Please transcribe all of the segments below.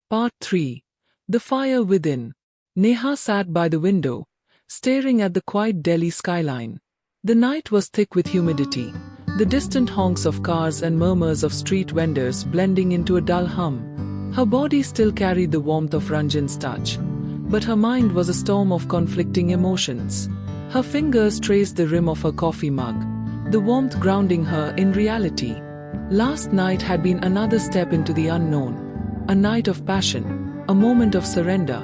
Part 3. The Fire Within. Neha sat by the window, staring at the quiet Delhi skyline. The night was thick with humidity, the distant honks of cars and murmurs of street vendors blending into a dull hum. Her body still carried the warmth of Ranjan's touch, but her mind was a storm of conflicting emotions. Her fingers traced the rim of her coffee mug, the warmth grounding her in reality. Last night had been another step into the unknown. A night of passion, a moment of surrender,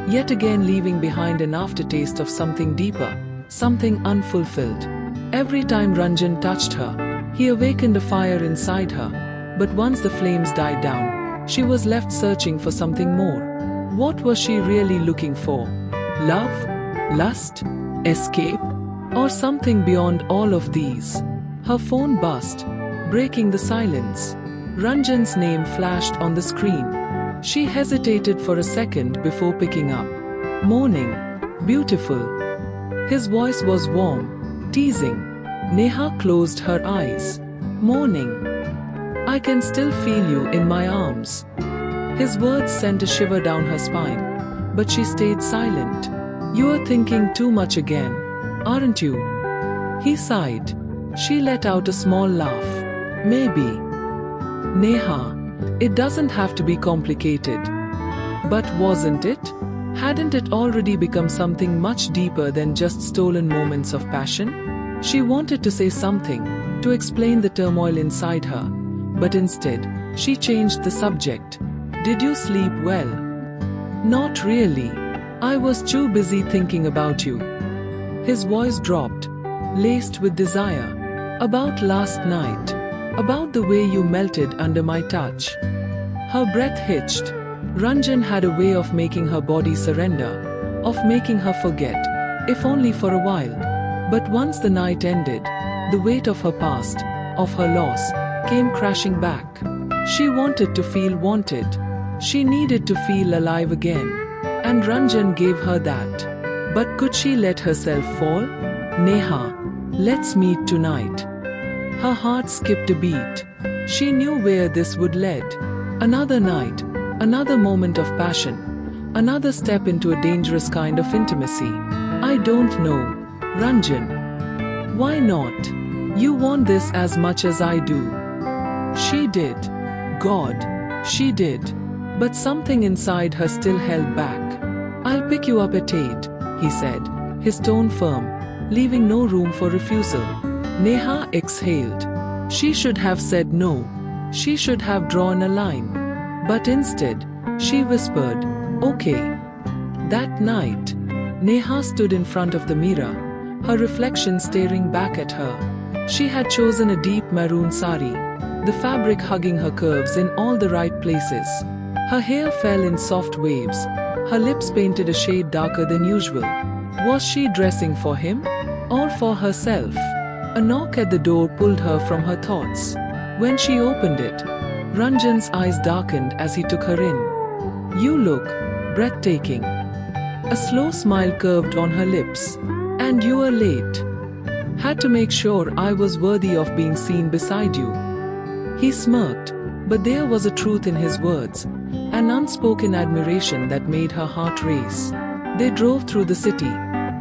yet again leaving behind an aftertaste of something deeper, something unfulfilled. Every time Ranjan touched her, he awakened a fire inside her, but once the flames died down, she was left searching for something more. What was she really looking for? Love? Lust? Escape? Or something beyond all of these? Her phone buzzed, breaking the silence. Ranjan's name flashed on the screen. She hesitated for a second before picking up. Morning. Beautiful. His voice was warm, teasing. Neha closed her eyes. Morning. I can still feel you in my arms. His words sent a shiver down her spine, but she stayed silent. You are thinking too much again, aren't you? He sighed. She let out a small laugh. Maybe. Neha, it doesn't have to be complicated. But wasn't it? Hadn't it already become something much deeper than just stolen moments of passion? She wanted to say something, to explain the turmoil inside her, but instead, she changed the subject. Did you sleep well? Not really. I was too busy thinking about you. His voice dropped, laced with desire. About last night. About the way you melted under my touch. Her breath hitched. Ranjan had a way of making her body surrender, of making her forget, if only for a while. But once the night ended, the weight of her past, of her loss, came crashing back. She wanted to feel wanted. She needed to feel alive again. And Ranjan gave her that. But could she let herself fall? Neha, let's meet tonight. Her heart skipped a beat. She knew where this would lead. Another night, another moment of passion, another step into a dangerous kind of intimacy. I don't know, Ranjan. Why not? You want this as much as I do. She did. God, she did. But something inside her still held back. I'll pick you up at 8, he said, his tone firm, leaving no room for refusal. Neha exhaled. She should have said no. She should have drawn a line. But instead, she whispered, okay. That night, Neha stood in front of the mirror, her reflection staring back at her. She had chosen a deep maroon sari, the fabric hugging her curves in all the right places. Her hair fell in soft waves, her lips painted a shade darker than usual. Was she dressing for him? Or for herself? A knock at the door pulled her from her thoughts. When she opened it, Ranjan's eyes darkened as he took her in. You look breathtaking. A slow smile curved on her lips. And you are late. Had to make sure I was worthy of being seen beside you. He smirked, but there was a truth in his words, an unspoken admiration that made her heart race. They drove through the city,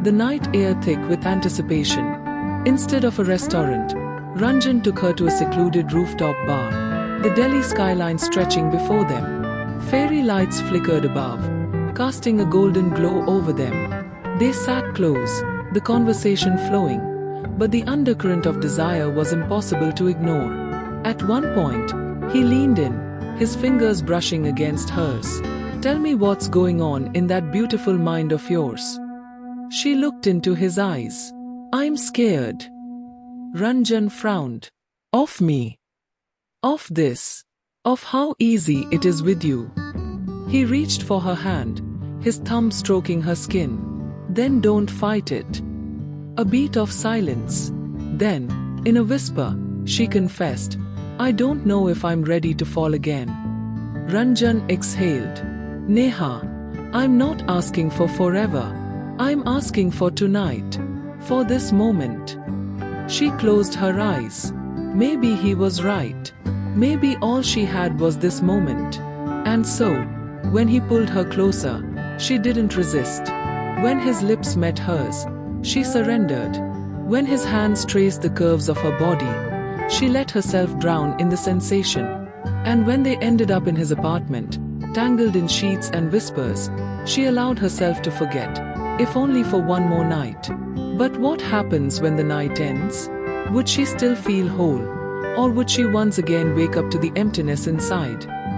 the night air thick with anticipation. Instead of a restaurant, Ranjan took her to a secluded rooftop bar, the Delhi skyline stretching before them. Fairy lights flickered above, casting a golden glow over them. They sat close, the conversation flowing, but the undercurrent of desire was impossible to ignore. At one point, he leaned in, his fingers brushing against hers. Tell me what's going on in that beautiful mind of yours. She looked into his eyes. I'm scared. Ranjan frowned. Of me. Of this. Of how easy it is with you. He reached for her hand, his thumb stroking her skin. Then don't fight it. A beat of silence. Then, in a whisper, she confessed, I don't know if I'm ready to fall again. Ranjan exhaled. Neha, I'm not asking for forever. I'm asking for tonight. For this moment. She closed her eyes. Maybe he was right. Maybe all she had was this moment. And so, When he pulled her closer, she didn't resist. When his lips met hers, she surrendered. When his hands traced the curves of her body, she let herself drown in the sensation. And when they ended up in his apartment, tangled in sheets and whispers, she allowed herself to forget, if only for one more night. But what happens when the night ends? Would she still feel whole? Or would she once again wake up to the emptiness inside?